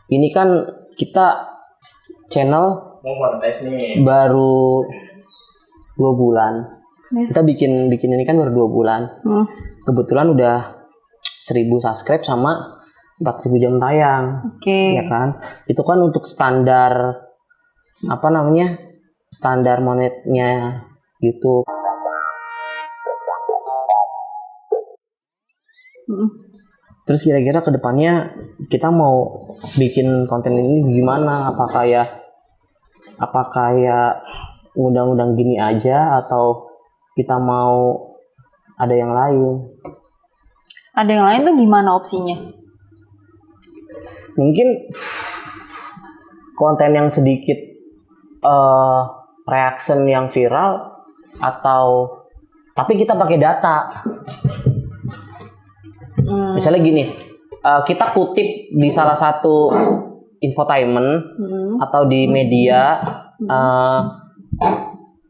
ini kan kita channel mau kontes nih. baru 2 bulan. Kita bikin ini kan baru 2 bulan. Kebetulan udah 1.000 subscribe sama 4.000 jam tayang. Ya kan? Itu kan untuk standar standar monetnya YouTube. Terus kira-kira kedepannya kita mau bikin konten ini gimana? Apa kayak undang-undang gini aja atau kita mau ada yang lain? Ada yang lain tuh gimana opsinya? Mungkin konten yang sedikit reaction yang viral tapi kita pakai data. Misalnya gini, kita kutip di salah satu infotainment atau di media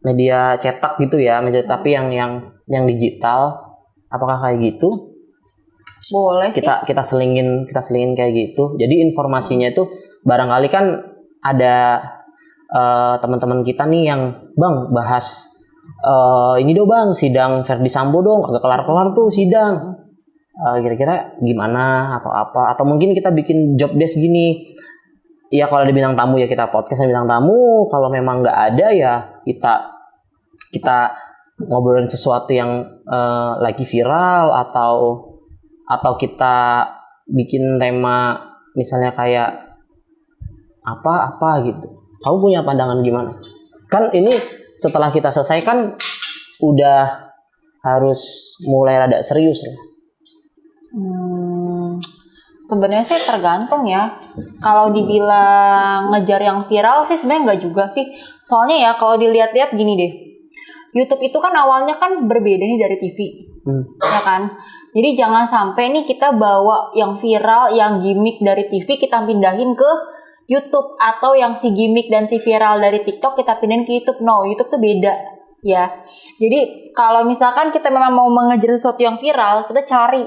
media cetak gitu ya, tapi yang digital, apakah kayak gitu? Boleh sih. Kita selingin kayak gitu. Jadi informasinya itu barangkali kan ada teman-teman kita nih yang bahas ini dong bang, sidang Ferdy Sambo dong, agak kelar-kelar tuh sidang. Kira-kira gimana atau mungkin kita bikin job desk gini. Ya kalau ada bintang tamu ya kita podcast sama bintang tamu. Kalau memang nggak ada ya kita ngobrolin sesuatu yang lagi viral atau kita bikin tema misalnya kayak apa gitu. Kamu punya pandangan gimana? Kan ini setelah kita selesai kan udah harus mulai rada serius ya. Sebenarnya sih tergantung ya. Kalau dibilang ngejar yang viral sih sebenarnya nggak juga sih. Soalnya ya kalau dilihat-lihat gini deh. YouTube itu kan awalnya kan berbeda nih dari TV. Ya kan? Jadi jangan sampai nih kita bawa yang viral, yang gimmick dari TV kita pindahin ke YouTube, atau yang si gimmick dan si viral dari TikTok kita pindahin ke YouTube. No, YouTube tuh beda ya. Jadi kalau misalkan kita memang mau mengejar sesuatu yang viral, kita cari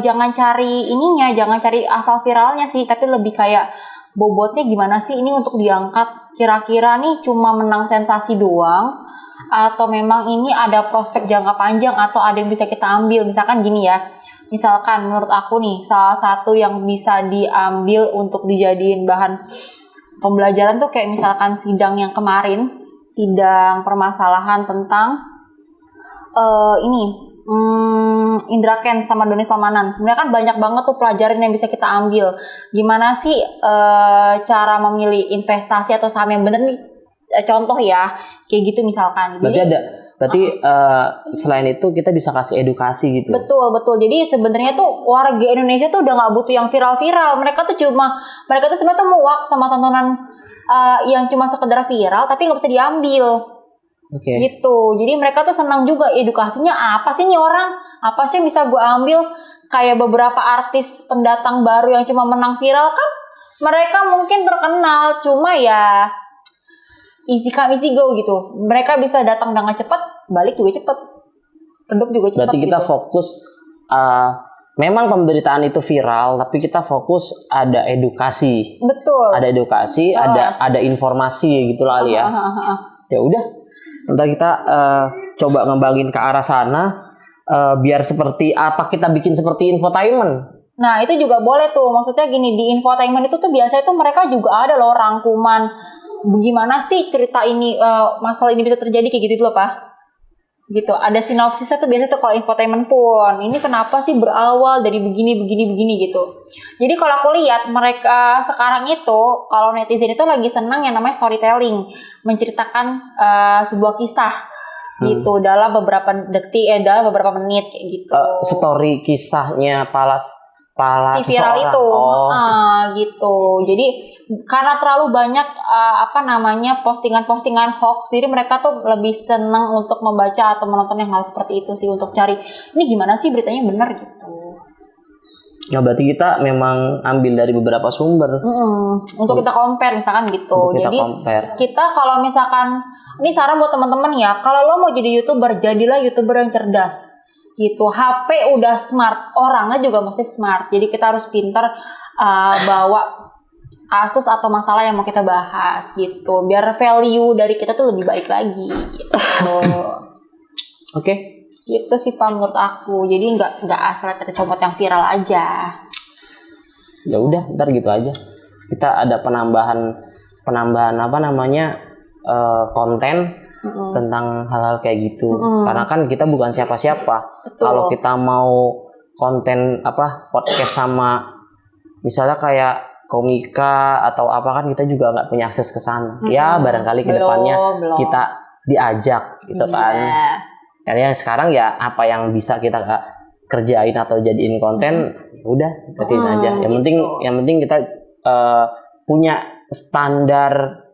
jangan cari ininya, jangan cari asal viralnya sih, tapi lebih kayak bobotnya gimana sih ini untuk diangkat. Kira-kira nih cuma menang sensasi doang atau memang ini ada prospek jangka panjang atau ada yang bisa kita ambil. Misalkan gini ya, misalkan menurut aku nih salah satu yang bisa diambil untuk dijadiin bahan pembelajaran tuh kayak misalkan sidang yang kemarin, sidang permasalahan tentang Indra Kents sama Doni Salmanan. Sebenarnya kan banyak banget tuh pelajaran yang bisa kita ambil. Gimana sih cara memilih investasi atau saham yang bener nih? Contoh ya, kayak gitu misalkan. Berarti selain itu kita bisa kasih edukasi gitu. Betul. Jadi sebenarnya tuh warga Indonesia tuh udah nggak butuh yang viral-viral. Mereka tuh sebenarnya tuh muak sama tontonan yang cuma sekedar viral tapi nggak bisa diambil. Gitu. Jadi mereka tuh senang juga edukasinya, apa sih nih orang? Apa sih yang bisa gue ambil? Kayak beberapa artis pendatang baru yang cuma menang viral kan mereka mungkin terkenal, cuma ya easy come easy go gitu. Mereka bisa datang dengan cepat, balik juga cepat. Redup juga cepat. Berarti kita gitu. fokus memang pemberitaan itu viral, tapi kita fokus ada edukasi. Betul. Ada edukasi, ada informasi gitu lah ya. Ya udah. Ntar kita coba ngembangin ke arah sana biar seperti apa kita bikin seperti infotainment. Nah itu juga boleh tuh. Maksudnya gini, di infotainment itu tuh biasanya tuh mereka juga ada loh rangkuman bagaimana sih cerita ini, masalah ini bisa terjadi kayak gitu loh Pak. Gitu. Ada sinopsisnya tuh biasanya tuh kalau infotainment pun. Ini kenapa sih berawal dari begini gitu. Jadi kalau aku lihat mereka sekarang itu, kalau netizen itu lagi senang yang namanya storytelling, menceritakan sebuah kisah gitu dalam beberapa detik, dalam beberapa menit kayak gitu. Story kisahnya si viral seseorang. itu, gitu. Jadi karena terlalu banyak postingan-postingan hoax, jadi mereka tuh lebih senang untuk membaca atau menonton yang hal seperti itu sih, untuk cari ini gimana sih beritanya yang benar gitu. Ya berarti kita memang ambil dari beberapa sumber untuk kita compare misalkan gitu. Jadi kita kalau misalkan ini saran buat teman-teman ya, kalau lo mau jadi YouTuber, jadilah YouTuber yang cerdas. Gitu. HP udah smart, orangnya juga masih smart. Jadi kita harus pintar bawa kasus atau masalah yang mau kita bahas gitu, biar value dari kita tuh lebih baik lagi gitu. Oke. Gitu sih Pak menurut aku. Jadi nggak asal kita comot yang viral aja. Ya udah, ntar gitu aja. Kita ada penambahan apa namanya konten tentang hal-hal kayak gitu. Karena kan kita bukan siapa-siapa. Kalau kita mau konten podcast sama misalnya kayak komika atau apa, kan kita juga nggak punya akses ke sana. Ya barangkali kedepannya kita diajak gitu kan. Karena yang sekarang ya apa yang bisa kita kerjain atau jadiin konten, udah jadiin aja. Yang penting kita punya standar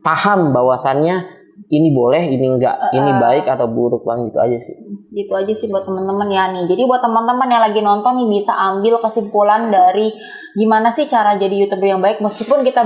paham bahwasannya ini boleh, ini enggak, ini baik atau buruk, bang, gitu aja sih. Gitu aja sih buat teman-teman ya nih. Jadi buat teman-teman yang lagi nonton nih bisa ambil kesimpulan dari gimana sih cara jadi YouTuber yang baik, meskipun kita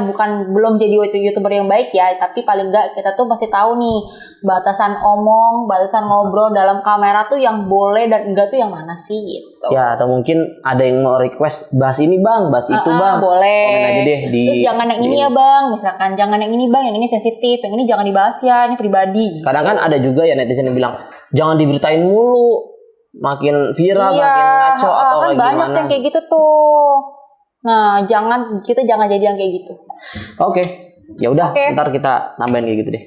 belum jadi YouTuber yang baik ya, tapi paling enggak kita tuh pasti tahu nih batasan omong, batasan ngobrol dalam kamera tuh yang boleh dan enggak tuh yang mana sih gitu. Ya, atau mungkin ada yang mau request bahas ini bang, bahas itu bang. Boleh. Komen aja deh Terus jangan yang ini ya bang, misalkan jangan yang ini bang, yang ini sensitif, yang ini jangan dibahas ya, ini pribadi. Kadang kan ada juga ya netizen yang bilang jangan diberitain mulu, makin viral, makin ngaco atau kan banyak gimana. yang kayak gitu tuh. Nah, kita jangan jadi yang kayak gitu. Oke. Ya udah, ntar kita tambahin kayak gitu deh.